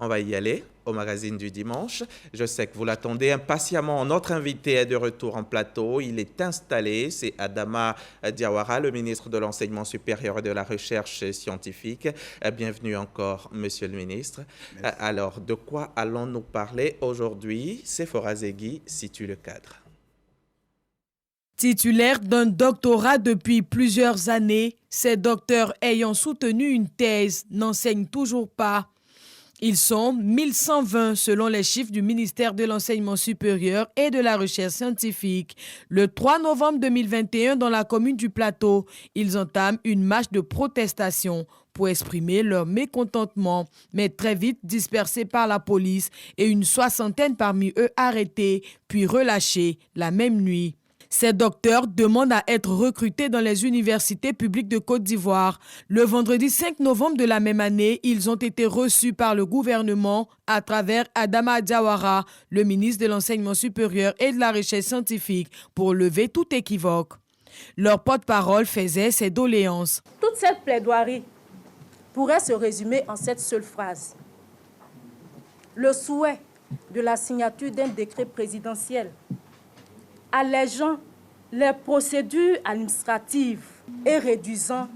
on va y aller au magazine du dimanche. Je sais que vous l'attendez impatiemment. Notre invité est de retour en plateau. Il est installé. C'est Adama Diawara, le ministre de l'Enseignement supérieur et de la Recherche scientifique. Bienvenue encore, monsieur le ministre. Merci. Alors, de quoi allons-nous parler aujourd'hui? Sephora Zegui situe le cadre. Titulaire d'un doctorat depuis plusieurs années, ces docteurs ayant soutenu une thèse n'enseignent toujours pas. Ils sont 1120 selon les chiffres du ministère de l'Enseignement supérieur et de la Recherche scientifique. Le 3 novembre 2021, dans la commune du Plateau, ils entament une marche de protestation pour exprimer leur mécontentement, mais très vite dispersés par la police et une soixantaine parmi eux arrêtés, puis relâchés la même nuit. Ces docteurs demandent à être recrutés dans les universités publiques de Côte d'Ivoire. Le vendredi 5 novembre de la même année, ils ont été reçus par le gouvernement à travers Adama Diawara, le ministre de l'Enseignement supérieur et de la Recherche scientifique, pour lever tout équivoque. Leur porte-parole faisait ses doléances. Toute cette plaidoirie pourrait se résumer en cette seule phrase. Le souhait de la signature d'un décret présidentiel allégeant les procédures administratives et réduisant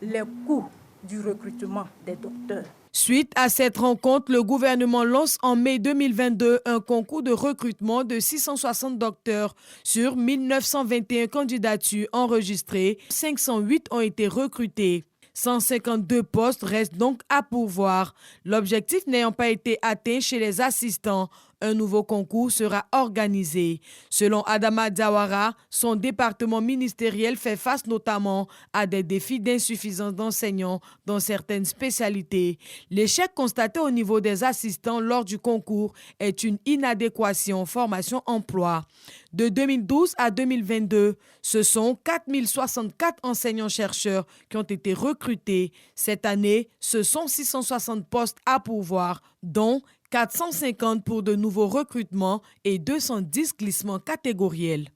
les coûts du recrutement des docteurs. Suite à cette rencontre, le gouvernement lance en mai 2022 un concours de recrutement de 660 docteurs. Sur 1921 candidatures enregistrées, 508 ont été recrutés. 152 postes restent donc à pourvoir. L'objectif n'ayant pas été atteint chez les assistants, un nouveau concours sera organisé. Selon Adama Diawara, son département ministériel fait face notamment à des défis d'insuffisance d'enseignants dans certaines spécialités. L'échec constaté au niveau des assistants lors du concours est une inadéquation formation-emploi. De 2012 à 2022, ce sont 4064 enseignants-chercheurs qui ont été recrutés. Cette année, ce sont 660 postes à pourvoir, dont 450 pour de nouveaux recrutements et 210 glissements catégoriels.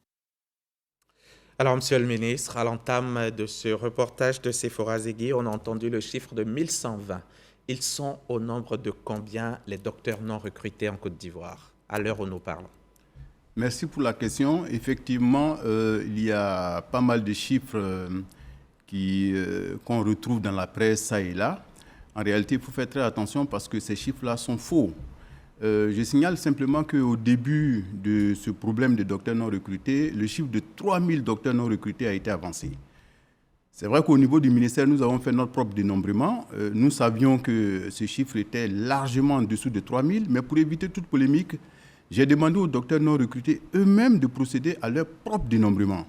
Alors, monsieur le ministre, à l'entame de ce reportage de Sephora Zegui, on a entendu le chiffre de 1120. Ils sont au nombre de combien les docteurs non recrutés en Côte d'Ivoire, à l'heure où nous parlons? Merci pour la question. Effectivement, il y a pas mal de chiffres qu'on retrouve dans la presse, ça et là. En réalité, il faut faire très attention parce que ces chiffres-là sont faux. Je signale simplement qu'au début de ce problème de docteurs non recrutés, le chiffre de 3000 docteurs non recrutés a été avancé. C'est vrai qu'au niveau du ministère, nous avons fait notre propre dénombrement. Nous savions que ce chiffre était largement en dessous de 3000, mais pour éviter toute polémique, j'ai demandé aux docteurs non recrutés eux-mêmes de procéder à leur propre dénombrement.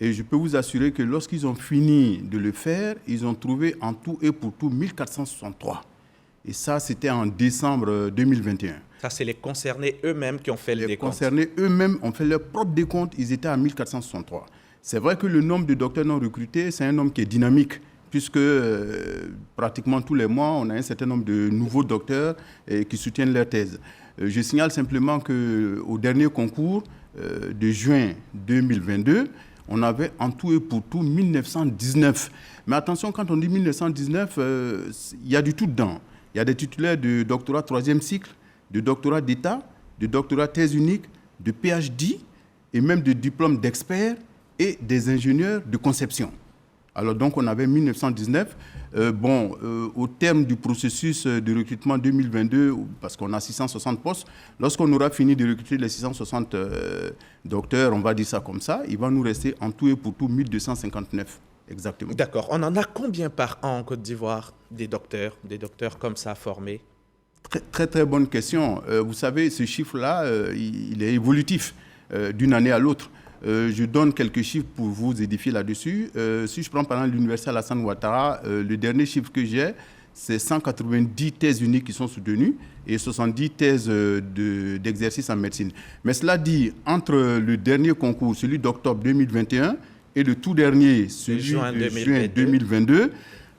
Et je peux vous assurer que lorsqu'ils ont fini de le faire, ils ont trouvé en tout et pour tout 1463. Et ça, c'était en décembre 2021. Ça, c'est les concernés eux-mêmes qui ont fait le décompte. Les concernés eux-mêmes ont fait leur propre décompte, ils étaient à 1463. C'est vrai que le nombre de docteurs non recrutés, c'est un nombre qui est dynamique, puisque pratiquement tous les mois, on a un certain nombre de nouveaux docteurs qui soutiennent leur thèse. Je signale simplement qu'au dernier concours de juin 2022, on avait en tout et pour tout 1919. Mais attention, quand on dit 1919, il y a du tout dedans. Il y a des titulaires de doctorat 3e cycle, de doctorat d'État, de doctorat thèse unique, de PhD et même de diplôme d'expert et des ingénieurs de conception. Alors donc on avait 1919. Au terme du processus de recrutement 2022, parce qu'on a 660 postes, lorsqu'on aura fini de recruter les 660 docteurs, on va dire ça comme ça, il va nous rester en tout et pour tout 1259 exactement. D'accord. On en a combien par an en Côte d'Ivoire des docteurs comme ça formés? Très bonne question. Vous savez, ce chiffre-là, il est évolutif d'une année à l'autre. Je donne quelques chiffres pour vous édifier là-dessus. Si je prends par exemple l'Université Alassane Ouattara, le dernier chiffre que j'ai, c'est 190 thèses uniques qui sont soutenues et 70 thèses d'exercice en médecine. Mais cela dit, entre le dernier concours, celui d'octobre 2021, et le tout dernier, celui de juin 2022,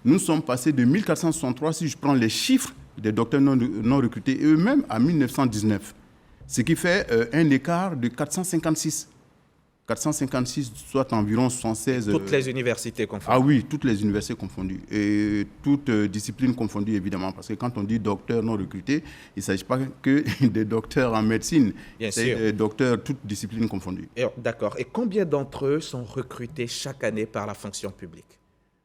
nous sommes passés de 1463, si je prends les chiffres des docteurs non recrutés eux-mêmes, à 1919. Ce qui fait un écart de 456. 456, soit environ 76... Toutes les universités confondues. Ah oui, toutes les universités confondues. Et toutes disciplines confondues, évidemment. Parce que quand on dit docteurs non recrutés, il ne s'agit pas que des docteurs en médecine. Bien C'est sûr. des docteurs, toutes disciplines confondues. D'accord. Et combien d'entre eux sont recrutés chaque année par la fonction publique?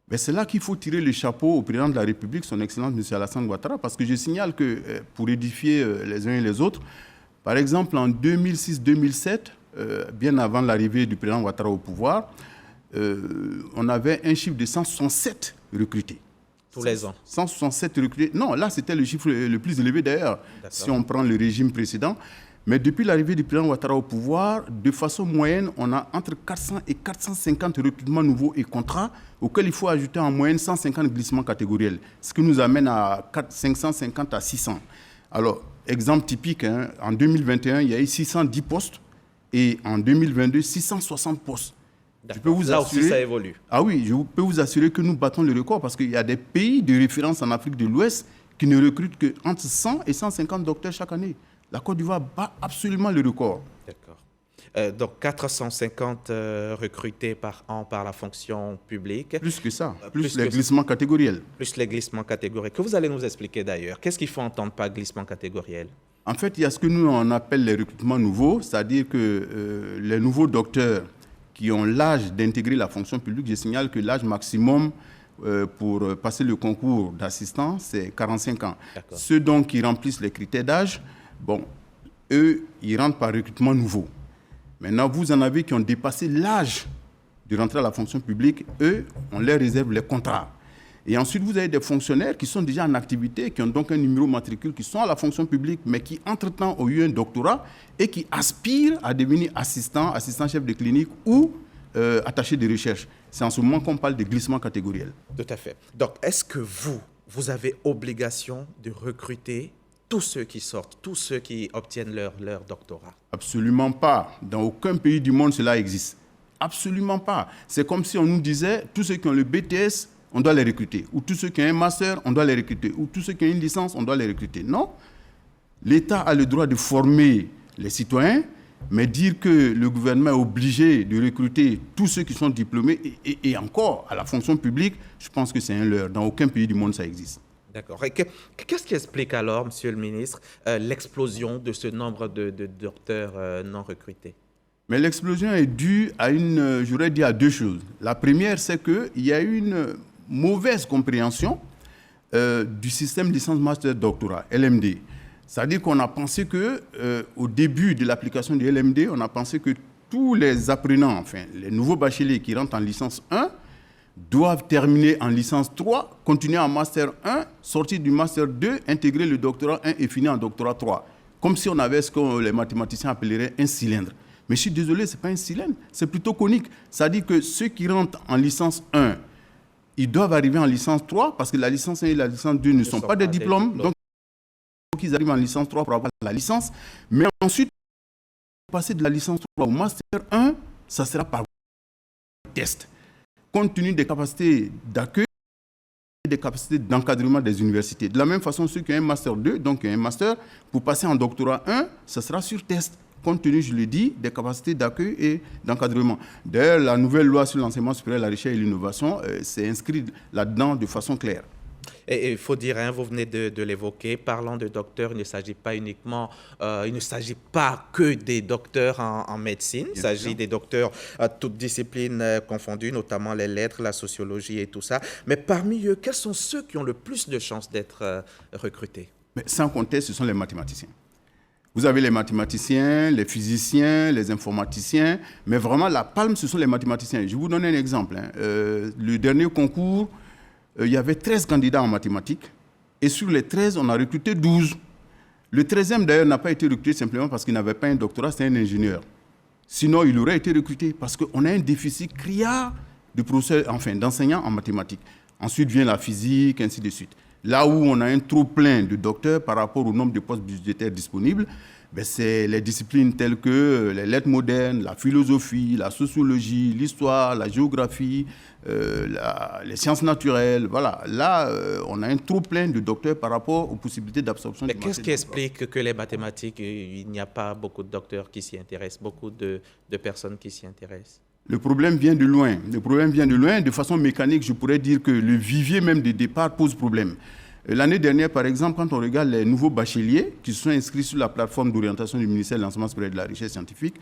Mais c'est là qu'il faut tirer le chapeau au président de la République, son Excellence M. Alassane Ouattara, parce que je signale que, pour édifier les uns et les autres, par exemple, en 2006-2007, bien avant l'arrivée du président Ouattara au pouvoir, on avait un chiffre de 167 recrutés. Tous les ans? 167 recrutés. Non, là, c'était le chiffre le plus élevé d'ailleurs, si on prend le régime précédent. Mais depuis l'arrivée du président Ouattara au pouvoir, de façon moyenne, on a entre 400 et 450 recrutements nouveaux et contrats, auxquels il faut ajouter en moyenne 150 glissements catégoriels, ce qui nous amène à 550 à 600. Alors, exemple typique, hein, en 2021, il y a eu 610 postes et en 2022, 660 postes. Je peux vous Là assurer, aussi, ça évolue. Ah oui, je peux vous assurer que nous battons le record parce qu'il y a des pays de référence en Afrique de l'Ouest qui ne recrutent qu'entre 100 et 150 docteurs chaque année. La Côte d'Ivoire bat absolument le record. D'accord. Donc 450 recrutés par an par la fonction publique. Plus que ça, plus les que glissements catégoriels. Plus les glissements catégoriels. Que vous allez nous expliquer d'ailleurs. Qu'est-ce qu'il faut entendre par glissement catégoriel? En fait, il y a ce que nous on appelle les recrutements nouveaux, c'est-à-dire que les nouveaux docteurs qui ont l'âge d'intégrer la fonction publique, je signale que l'âge maximum pour passer le concours d'assistant, c'est 45 ans. Ceux donc qui remplissent les critères d'âge, bon, eux, ils rentrent par recrutement nouveau. Maintenant, vous en avez qui ont dépassé l'âge de rentrer à la fonction publique, eux, on leur réserve les contrats. Et ensuite, vous avez des fonctionnaires qui sont déjà en activité, qui ont donc un numéro matricule, qui sont à la fonction publique, mais qui, entre-temps, ont eu un doctorat et qui aspirent à devenir assistant chef de clinique ou attaché de recherche. C'est en ce moment qu'on parle de glissement catégoriel. Tout à fait. Donc, est-ce que vous avez obligation de recruter tous ceux qui sortent, tous ceux qui obtiennent leur doctorat? Absolument pas. Dans aucun pays du monde, cela existe. Absolument pas. C'est comme si on nous disait, tous ceux qui ont le BTS, on doit les recruter. Ou tous ceux qui ont un master, on doit les recruter. Ou tous ceux qui ont une licence, on doit les recruter. Non. L'État a le droit de former les citoyens, mais dire que le gouvernement est obligé de recruter tous ceux qui sont diplômés et encore à la fonction publique, je pense que c'est un leurre. Dans aucun pays du monde, ça existe. D'accord. Et qu'est-ce qui explique alors, Monsieur le ministre, l'explosion de ce nombre de docteurs non recrutés? Mais l'explosion est due à j'aurais dit à deux choses. La première, c'est qu'il y a eu une mauvaise compréhension du système licence-master-doctorat, LMD. C'est-à-dire qu'on a pensé qu'au début de l'application du LMD, on a pensé que tous les apprenants, enfin les nouveaux bacheliers qui rentrent en licence 1, doivent terminer en licence 3, continuer en master 1, sortir du master 2, intégrer le doctorat 1 et finir en doctorat 3. Comme si on avait ce que les mathématiciens appelleraient un cylindre. Mais je suis désolé, ce n'est pas un cylindre, c'est plutôt conique. C'est-à-dire que ceux qui rentrent en licence 1, ils doivent arriver en licence 3 parce que la licence 1 et la licence 2 ne sont pas des diplômes. Donc, ils arrivent en licence 3 pour avoir la licence. Mais ensuite, passer de la licence 3 au master 1, ça sera par test. Compte tenu des capacités d'accueil et des capacités d'encadrement des universités. De la même façon, ceux qui ont un master 2, donc un master, pour passer en doctorat 1, ça sera sur test. Compte tenu, je l'ai dit, des capacités d'accueil et d'encadrement. D'ailleurs, la nouvelle loi sur l'enseignement supérieur, la recherche et l'innovation, c'est inscrit là-dedans de façon claire. Et il faut dire, hein, vous venez de l'évoquer, parlant de docteurs, il ne s'agit pas uniquement, il ne s'agit pas que des docteurs en médecine, il s'agit des docteurs à toutes disciplines confondues, notamment les lettres, la sociologie et tout ça. Mais parmi eux, quels sont ceux qui ont le plus de chances d'être recrutés? Mais sans compter, ce sont les mathématiciens. Vous avez les mathématiciens, les physiciens, les informaticiens, mais vraiment la palme, ce sont les mathématiciens. Je vous donne un exemple. Hein. Le dernier concours, il y avait 13 candidats en mathématiques, et sur les 13, on a recruté 12. Le 13e, d'ailleurs, n'a pas été recruté simplement parce qu'il n'avait pas un doctorat, c'était un ingénieur. Sinon, il aurait été recruté parce qu'on a un déficit criard de professeurs, enfin, d'enseignants en mathématiques. Ensuite vient la physique, ainsi de suite. Là où on a un trop-plein de docteurs par rapport au nombre de postes budgétaires disponibles, c'est les disciplines telles que les lettres modernes, la philosophie, la sociologie, l'histoire, la géographie, les sciences naturelles. Voilà. Là, on a un trop-plein de docteurs par rapport aux possibilités d'absorption. Mais qu'est-ce qui explique que les mathématiques, il n'y a pas beaucoup de docteurs qui s'y intéressent, beaucoup de personnes qui s'y intéressent? Le problème vient de loin. Le problème vient de loin. De façon mécanique, je pourrais dire que le vivier même de départ pose problème. L'année dernière, par exemple, quand on regarde les nouveaux bacheliers qui se sont inscrits sur la plateforme d'orientation du ministère de l'Enseignement supérieur et de la Recherche scientifique,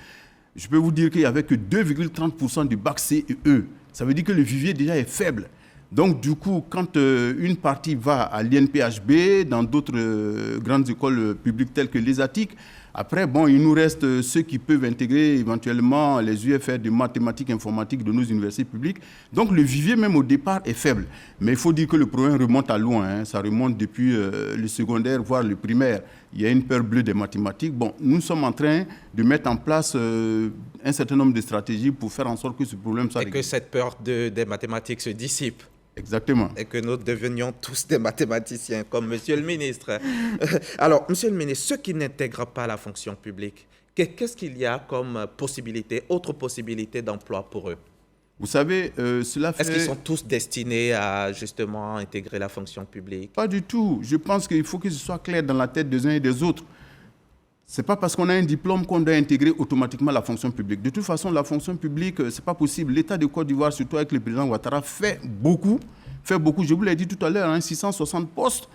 je peux vous dire qu'il n'y avait que 2,30% du bac C et E. Ça veut dire que le vivier déjà est faible. Donc, du coup, quand une partie va à l'INPHB, dans d'autres grandes écoles publiques telles que l'ESATIC, après, bon, il nous reste ceux qui peuvent intégrer éventuellement les UFR de mathématiques informatiques de nos universités publiques. Donc, le vivier, même au départ, est faible. Mais il faut dire que le problème remonte à loin. Hein. Ça remonte depuis le secondaire, voire le primaire. Il y a une peur bleue des mathématiques. Bon, nous sommes en train de mettre en place un certain nombre de stratégies pour faire en sorte que ce problème soit réglé. Et que cette peur des mathématiques se dissipe. Exactement. Et que nous devenions tous des mathématiciens, comme Monsieur le ministre. Alors, Monsieur le ministre, ceux qui n'intègrent pas la fonction publique, qu'est-ce qu'il y a comme possibilité, autre possibilité d'emploi pour eux? Vous savez, cela fait... Est-ce qu'ils sont tous destinés à justement intégrer la fonction publique? Pas du tout. Je pense qu'il faut que ce soit clair dans la tête des uns et des autres. Ce n'est pas parce qu'on a un diplôme qu'on doit intégrer automatiquement la fonction publique. De toute façon, la fonction publique, ce n'est pas possible. L'État de Côte d'Ivoire, surtout avec le président Ouattara, fait beaucoup. Je vous l'ai dit tout à l'heure, 660 postes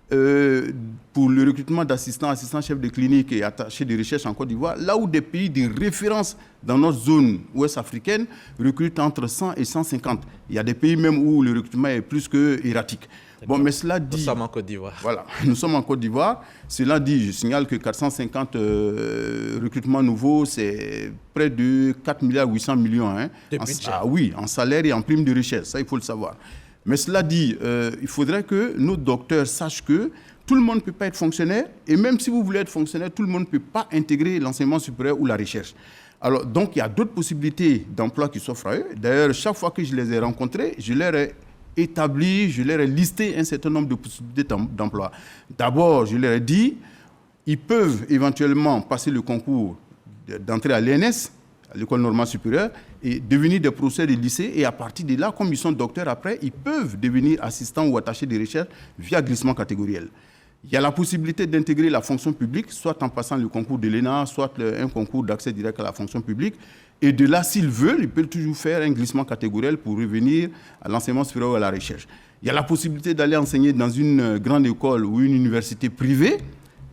pour le recrutement d'assistants, assistants-chefs de clinique et attachés de recherche en Côte d'Ivoire, là où des pays de référence dans notre zone ouest africaine recrutent entre 100 et 150. Il y a des pays même où le recrutement est plus que erratique. Bon, mais cela dit... Nous sommes en Côte d'Ivoire. Voilà, nous sommes en Côte d'Ivoire. Cela dit, je signale que 450 recrutements nouveaux, c'est près de 4 milliards 800 millions. Hein, oui, en salaire et en prime de richesse, ça il faut le savoir. Mais cela dit, il faudrait que nos docteurs sachent que tout le monde ne peut pas être fonctionnaire. Et même si vous voulez être fonctionnaire, tout le monde ne peut pas intégrer l'enseignement supérieur ou la recherche. Alors, donc, il y a d'autres possibilités d'emploi qui s'offrent à eux. D'ailleurs, chaque fois que je les ai rencontrés, je leur ai je leur ai listé un certain nombre de possibilités d'emploi. D'abord, je leur ai dit, ils peuvent éventuellement passer le concours d'entrée à l'ENS, à l'École normale supérieure, et devenir des professeurs de lycée. Et à partir de là, comme ils sont docteurs après, ils peuvent devenir assistants ou attachés de recherche via glissement catégoriel. Il y a la possibilité d'intégrer la fonction publique, soit en passant le concours de l'ENA, soit un concours d'accès direct à la fonction publique. Et de là, s'ils veulent, ils peuvent toujours faire un glissement catégoriel pour revenir à l'enseignement supérieur ou à la recherche. Il y a la possibilité d'aller enseigner dans une grande école ou une université privée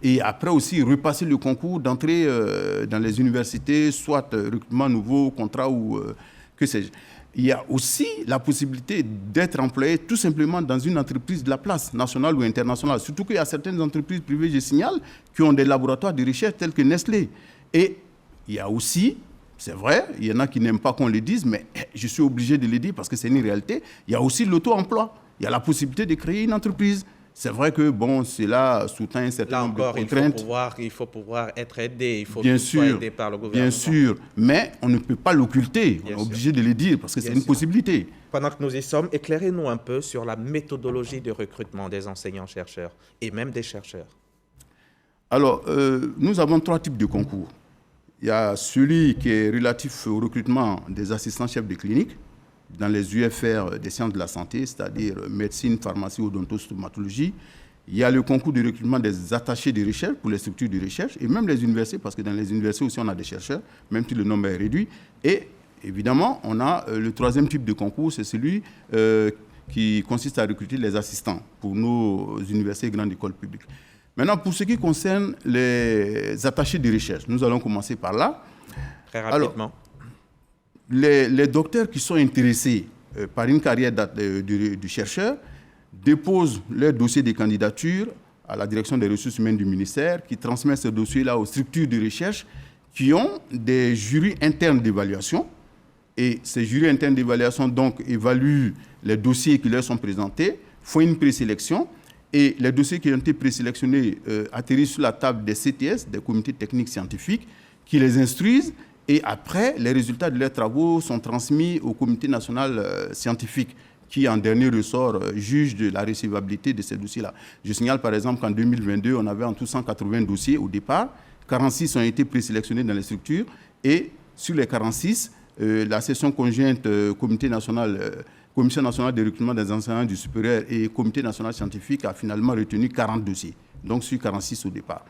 et après aussi repasser le concours d'entrée dans les universités, soit recrutement nouveau, contrat ou que sais-je. Il y a aussi la possibilité d'être employé tout simplement dans une entreprise de la place, nationale ou internationale. Surtout qu'il y a certaines entreprises privées, je signale, qui ont des laboratoires de recherche tels que Nestlé. Et il y a aussi, c'est vrai, il y en a qui n'aiment pas qu'on le dise, mais je suis obligé de le dire parce que c'est une réalité, il y a aussi l'auto-emploi. Il y a la possibilité de créer une entreprise. C'est vrai que bon, cela sous-tend un certain nombre de contraintes. Il faut pouvoir être aidé, il faut bien être sûr, aidé par le gouvernement. Bien sûr, mais on ne peut pas l'occulter, on est obligé de le dire parce que c'est une possibilité. Pendant que nous y sommes, éclairez-nous un peu sur la méthodologie de recrutement des enseignants-chercheurs et même des chercheurs. Alors, nous avons 3 types de concours. Il y a celui qui est relatif au recrutement des assistants-chefs de clinique dans les UFR des sciences de la santé, c'est-à-dire médecine, pharmacie, odontostomatologie. Il y a le concours de recrutement des attachés de recherche pour les structures de recherche et même les universités, parce que dans les universités aussi on a des chercheurs, même si le nombre est réduit. Et évidemment, on a le 3e type de concours, c'est celui qui consiste à recruter les assistants pour nos universités et grandes écoles publiques. Maintenant, pour ce qui concerne les attachés de recherche, nous allons commencer par là. Très rapidement. Alors, les docteurs qui sont intéressés par une carrière du chercheur déposent leur dossier de candidature à la direction des ressources humaines du ministère, qui transmet ce dossier-là aux structures de recherche qui ont des jurys internes d'évaluation. Et ces jurys internes d'évaluation donc évaluent les dossiers qui leur sont présentés, font une présélection. Et les dossiers qui ont été présélectionnés atterrissent sur la table des CTS, des comités techniques scientifiques, qui les instruisent. Et après, les résultats de leurs travaux sont transmis au comité national scientifique, qui, en dernier ressort, juge de la recevabilité de ces dossiers-là. Je signale par exemple qu'en 2022, on avait en tout 180 dossiers au départ. 46 ont été présélectionnés dans les structures et sur les 46, la session conjointe Commission nationale de recrutement des enseignants du supérieur et Comité national scientifique a finalement retenu 40 dossiers, donc sur 46 au départ.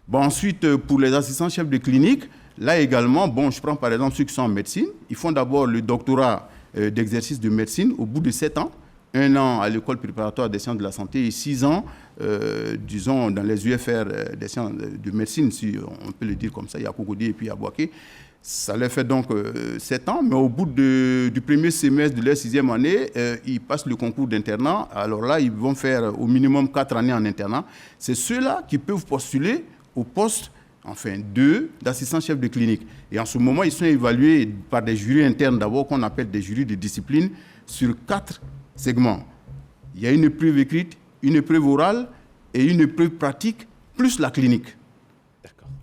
Bon, ensuite, pour les assistants chefs de clinique, là également, bon, je prends par exemple ceux qui sont en médecine, ils font d'abord le doctorat d'exercice de médecine au bout de 7 ans, 1 an à l'école préparatoire des sciences de la santé et 6 ans, disons, dans les UFR des sciences de médecine, si on peut le dire comme ça, il y a Cocody et puis il y a Boaké. Ça leur fait donc 7 ans, mais au bout du premier semestre de leur 6e année, ils passent le concours d'internat. Alors là, ils vont faire au minimum 4 années en internat. C'est ceux-là qui peuvent postuler au poste d'assistant chef de clinique. Et en ce moment, ils sont évalués par des jurys internes d'abord, qu'on appelle des jurys de discipline, sur 4 segments. Il y a une épreuve écrite, une épreuve orale et une épreuve pratique, plus la clinique.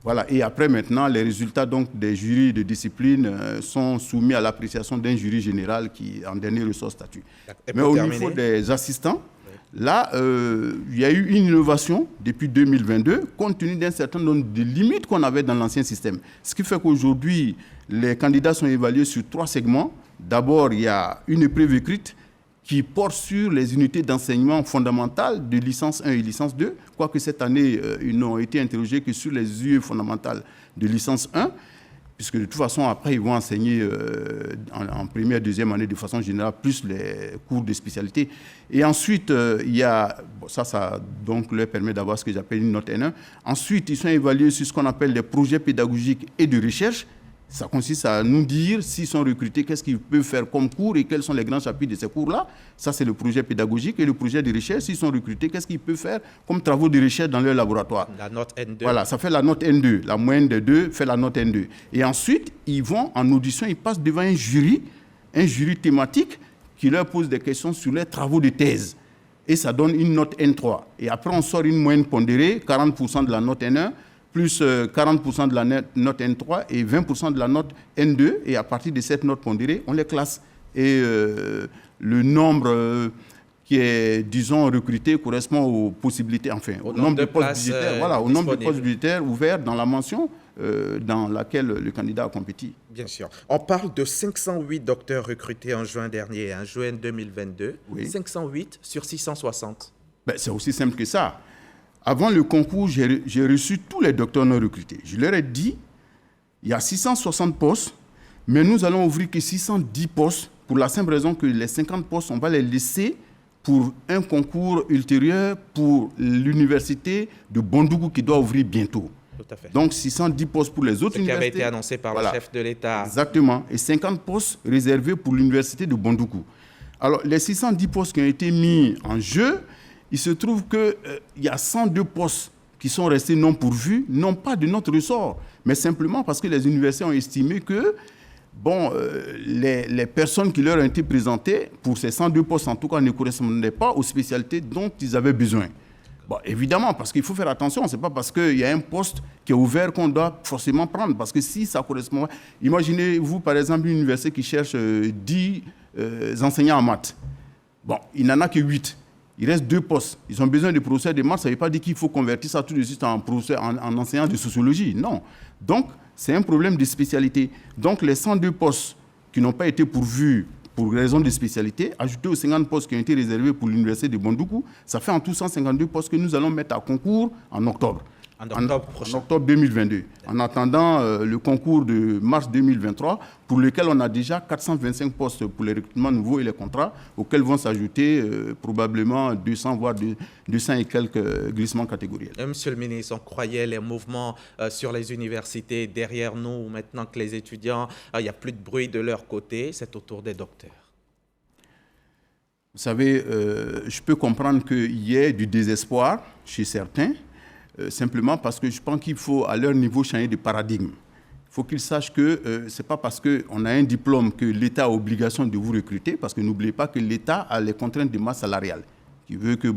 Voilà. Et après, maintenant, les résultats donc, des jurys de discipline sont soumis à l'appréciation d'un jury général qui, en dernier, ressort statut. Mais au niveau des assistants, là, il y a eu une innovation depuis 2022, compte tenu d'un certain nombre de limites qu'on avait dans l'ancien système. Ce qui fait qu'aujourd'hui, les candidats sont évalués sur 3 segments. D'abord, il y a une épreuve écrite qui porte sur les unités d'enseignement fondamentales de licence 1 et licence 2, quoique cette année, ils n'ont été interrogés que sur les UE fondamentales de licence 1, puisque de toute façon, après, ils vont enseigner en première, deuxième année de façon générale, plus les cours de spécialité. Et ensuite, il y a, ça donc leur permet d'avoir ce que j'appelle une note N1. Ensuite, ils sont évalués sur ce qu'on appelle les projets pédagogiques et de recherche. Ça consiste à nous dire s'ils sont recrutés, qu'est-ce qu'ils peuvent faire comme cours et quels sont les grands chapitres de ces cours-là. Ça, c'est le projet pédagogique. Et le projet de recherche, s'ils sont recrutés, qu'est-ce qu'ils peuvent faire comme travaux de recherche dans leur laboratoire. La note N2. Voilà, ça fait la note N2. La moyenne des deux fait la note N2. Et ensuite, ils vont en audition, ils passent devant un jury thématique qui leur pose des questions sur leurs travaux de thèse. Et ça donne une note N3. Et après, on sort une moyenne pondérée, 40% de la note N1, plus 40% de la note N3 et 20% de la note N2. Et à partir de cette note pondérée, on les classe. Et le nombre qui est, disons, recruté correspond aux possibilités, enfin, au nombre de postes budgétaires, voilà, au nombre de postes budgétaires ouverts dans la mention dans laquelle le candidat a compétit. Bien sûr. On parle de 508 docteurs recrutés en juin dernier, en juin 2022. Oui. 508 sur 660. Ben, c'est aussi simple que ça. Avant le concours, j'ai reçu tous les docteurs non recrutés. Je leur ai dit, il y a 660 postes, mais nous allons ouvrir que 610 postes pour la simple raison que les 50 postes, on va les laisser pour un concours ultérieur pour l'université de Bondougou qui doit ouvrir bientôt. Tout à fait. Donc 610 postes pour les autres universités. Ce qui avait été annoncé par le chef de l'État. Exactement. Et 50 postes réservés pour l'université de Bondougou. Alors, les 610 postes qui ont été mis en jeu, il se trouve qu'il y a 102 postes qui sont restés non pourvus, non pas de notre ressort, mais simplement parce que les universités ont estimé que les personnes qui leur ont été présentées pour ces 102 postes, en tout cas, ne correspondaient pas aux spécialités dont ils avaient besoin. Bon, évidemment, parce qu'il faut faire attention, ce n'est pas parce qu'il y a un poste qui est ouvert qu'on doit forcément prendre, parce que si ça correspond... Imaginez-vous, par exemple, une université qui cherche 10 enseignants en maths. Bon, il n'en a que 8. Il reste 2 postes. Ils ont besoin de professeurs de maths. Ça ne veut pas dire qu'il faut convertir ça tout de suite en enseignant de sociologie. Non. Donc, c'est un problème de spécialité. Donc, les 102 postes qui n'ont pas été pourvus pour raison de spécialité, ajoutés aux 50 postes qui ont été réservés pour l'université de Bondougou, ça fait en tout 152 postes que nous allons mettre à concours en octobre. En octobre 2022. En attendant le concours de mars 2023, pour lequel on a déjà 425 postes pour les recrutements nouveaux et les contrats, auxquels vont s'ajouter probablement 200, voire 200 et quelques glissements catégoriels. Monsieur le ministre, on croyait les mouvements sur les universités derrière nous. Maintenant que les étudiants, il n'y a plus de bruit de leur côté, c'est au tour des docteurs. Vous savez, je peux comprendre qu'il y ait du désespoir chez certains, simplement parce que je pense qu'il faut, à leur niveau, changer de paradigme. Il faut qu'ils sachent que ce n'est pas parce qu'on a un diplôme que l'État a obligation de vous recruter, parce que n'oubliez pas que l'État a les contraintes de masse salariale, qui veut que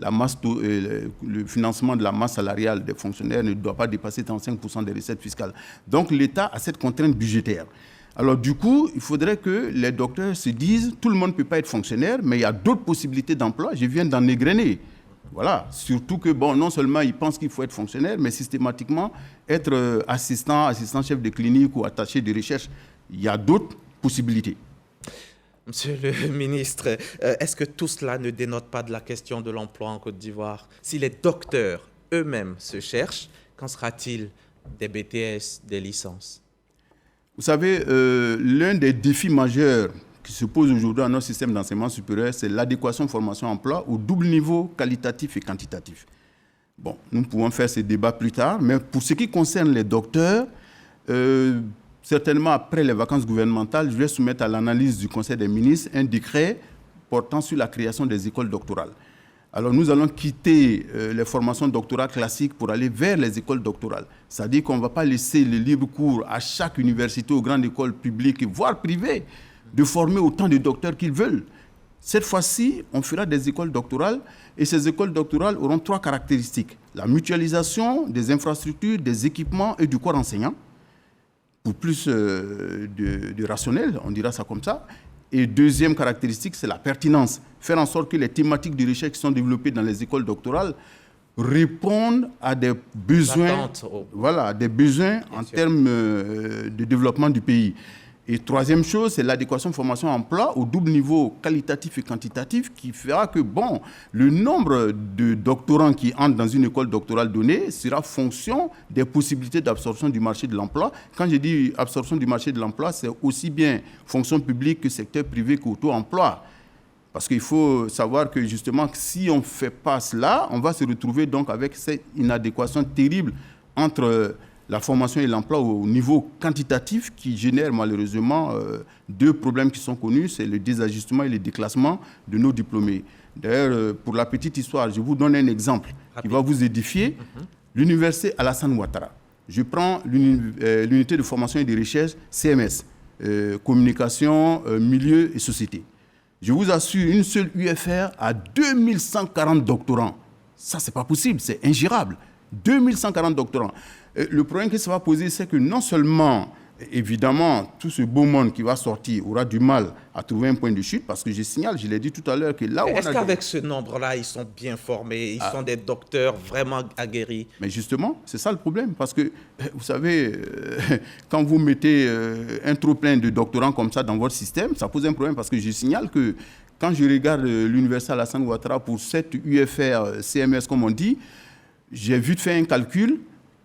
le financement de la masse salariale des fonctionnaires ne doit pas dépasser 35% des recettes fiscales. Donc l'État a cette contrainte budgétaire. Alors du coup, il faudrait que les docteurs se disent, tout le monde ne peut pas être fonctionnaire, mais il y a d'autres possibilités d'emploi, je viens d'en égrener. Voilà, surtout que bon, non seulement ils pensent qu'il faut être fonctionnaire, mais systématiquement être assistant chef de clinique ou attaché de recherche. Il y a d'autres possibilités. Monsieur le ministre, est-ce que tout cela ne dénote pas de la question de l'emploi en Côte d'Ivoire? Si les docteurs eux-mêmes se cherchent, qu'en sera-t-il des BTS, des licences? Vous savez, l'un des défis majeurs qui se pose aujourd'hui dans notre système d'enseignement supérieur, c'est l'adéquation formation-emploi au double niveau qualitatif et quantitatif. Bon, nous pouvons faire ce débat plus tard, mais pour ce qui concerne les docteurs, certainement après les vacances gouvernementales, je vais soumettre à l'analyse du Conseil des ministres un décret portant sur la création des écoles doctorales. Alors nous allons quitter les formations doctorales classiques pour aller vers les écoles doctorales. C'est-à-dire qu'on ne va pas laisser le libre cours à chaque université, aux grandes écoles publiques, voire privées, de former autant de docteurs qu'ils veulent. Cette fois-ci, on fera des écoles doctorales et ces écoles doctorales auront 3 caractéristiques. La mutualisation des infrastructures, des équipements et du corps enseignant, pour plus de rationnel, on dira ça comme ça. Et deuxième caractéristique, c'est la pertinence. Faire en sorte que les thématiques de recherche qui sont développées dans les écoles doctorales répondent à des besoins, voilà, des besoins en termes de développement du pays. Et troisième chose, c'est l'adéquation formation-emploi au double niveau qualitatif et quantitatif qui fera que, bon, le nombre de doctorants qui entrent dans une école doctorale donnée sera fonction des possibilités d'absorption du marché de l'emploi. Quand je dis absorption du marché de l'emploi, c'est aussi bien fonction publique que secteur privé qu'auto-emploi. Parce qu'il faut savoir que justement, si on ne fait pas cela, on va se retrouver donc avec cette inadéquation terrible entre la formation et l'emploi au niveau quantitatif qui génère malheureusement 2 problèmes qui sont connus, c'est le désajustement et le déclassement de nos diplômés. D'ailleurs, pour la petite histoire, je vous donne un exemple qui va vous édifier. L'université Alassane Ouattara. Je prends l'unité de formation et de recherche CMS, communication, milieu et société. Je vous assure, une seule UFR a 2140 doctorants. Ça, ce n'est pas possible, c'est ingérable. 2140 doctorants. Le problème qui se va poser, c'est que non seulement, évidemment, tout ce beau monde qui va sortir aura du mal à trouver un point de chute, parce que je signale, je l'ai dit tout à l'heure, que là où est-ce qu'avec ce nombre-là, ils sont bien formés, ils sont des docteurs vraiment aguerris? Mais justement, c'est ça le problème, parce que, vous savez, quand vous mettez un trop-plein de doctorants comme ça dans votre système, ça pose un problème, parce que je signale que quand je regarde l'université Alassane Ouattara pour cette UFR CMS, comme on dit, j'ai vite fait un calcul.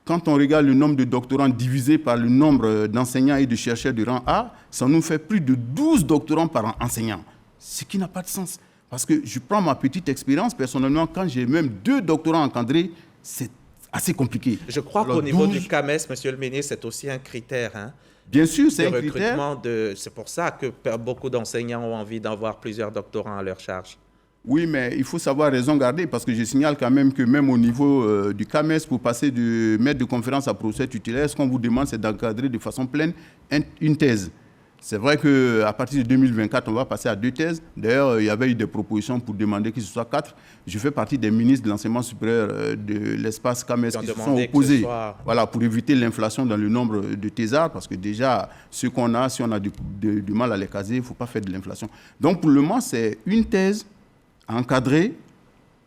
Quand on regarde le nombre de doctorants divisé par le nombre d'enseignants et de chercheurs de rang A, ça nous fait plus de 12 doctorants par enseignant. Ce qui n'a pas de sens. Parce que je prends ma petite expérience, personnellement, quand j'ai même 2 doctorants encadrés, c'est assez compliqué. Je crois qu'au niveau du CAMES, monsieur le ministre, c'est aussi un critère. Hein, bien sûr, c'est un critère. C'est pour ça que beaucoup d'enseignants ont envie d'avoir plusieurs doctorants à leur charge. Oui, mais il faut savoir raison garder, parce que je signale quand même que même au niveau du CAMES, pour passer de maître de conférence à professeur tutélaire, ce qu'on vous demande, c'est d'encadrer de façon pleine une thèse. C'est vrai qu'à partir de 2024, on va passer à 2 thèses. D'ailleurs, il y avait eu des propositions pour demander que ce soit 4. Je fais partie des ministres de l'enseignement supérieur de l'espace CAMES qui se sont opposés, voilà, pour éviter l'inflation dans le nombre de thésards, parce que déjà, ceux qu'on a, si on a du mal à les caser, il ne faut pas faire de l'inflation. Donc, pour le moment, c'est une thèse encadré,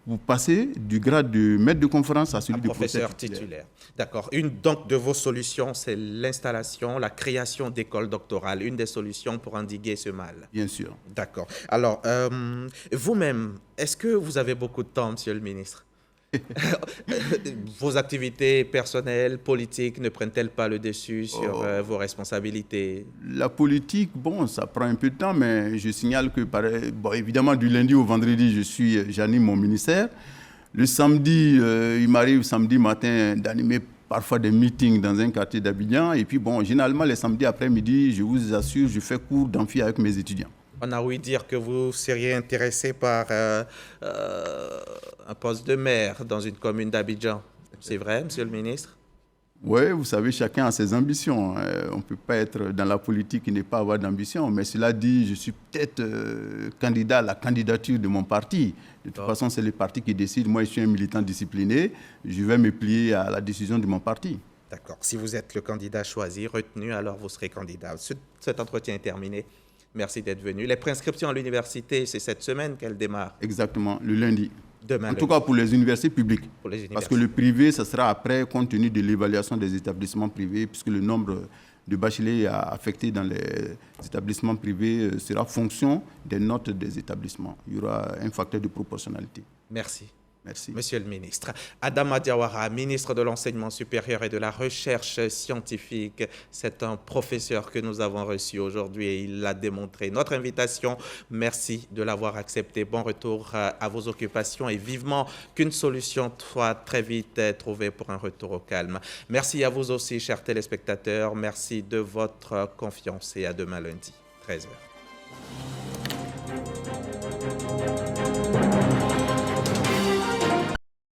vous passez du grade de maître de conférence à celui de professeur titulaire. D'accord. Une donc de vos solutions, c'est l'installation, la création d'écoles doctorales, une des solutions pour endiguer ce mal. Bien sûr. D'accord. Alors, vous-même, est-ce que vous avez beaucoup de temps, monsieur le ministre? Vos activités personnelles, politiques, ne prennent-elles pas le dessus sur vos responsabilités? La politique, bon, ça prend un peu de temps, mais je signale que, bon, évidemment, du lundi au vendredi, j'anime mon ministère. Le samedi, il m'arrive samedi matin d'animer parfois des meetings dans un quartier d'Abidjan. Et puis, bon, généralement, les samedis après-midi, je vous assure, je fais cours d'amphi avec mes étudiants. On a ouï dire que vous seriez intéressé par un poste de maire dans une commune d'Abidjan. C'est vrai, monsieur le ministre? Oui, vous savez, chacun a ses ambitions. On ne peut pas être dans la politique et ne pas avoir d'ambition. Mais cela dit, je suis peut-être candidat à la candidature de mon parti. De toute façon, c'est le parti qui décide. Moi, je suis un militant discipliné. Je vais me plier à la décision de mon parti. D'accord. Si vous êtes le candidat choisi, retenu, alors vous serez candidat. Cet entretien est terminé. Merci d'être venu. Les préinscriptions à l'université, c'est cette semaine qu'elles démarrent. Exactement, le lundi. Demain, en tout cas pour les universités publiques. Pour les Parce que le privé, ça sera après, compte tenu de l'évaluation des établissements privés, puisque le nombre de bacheliers affectés dans les établissements privés sera fonction des notes des établissements. Il y aura un facteur de proportionnalité. Merci. Merci. Monsieur le ministre. Adama Diawara, ministre de l'Enseignement supérieur et de la Recherche scientifique. C'est un professeur que nous avons reçu aujourd'hui et il l'a démontré. Notre invitation, merci de l'avoir accepté. Bon retour à vos occupations et vivement qu'une solution soit très vite trouvée pour un retour au calme. Merci à vous aussi, chers téléspectateurs. Merci de votre confiance et à demain lundi, 13h.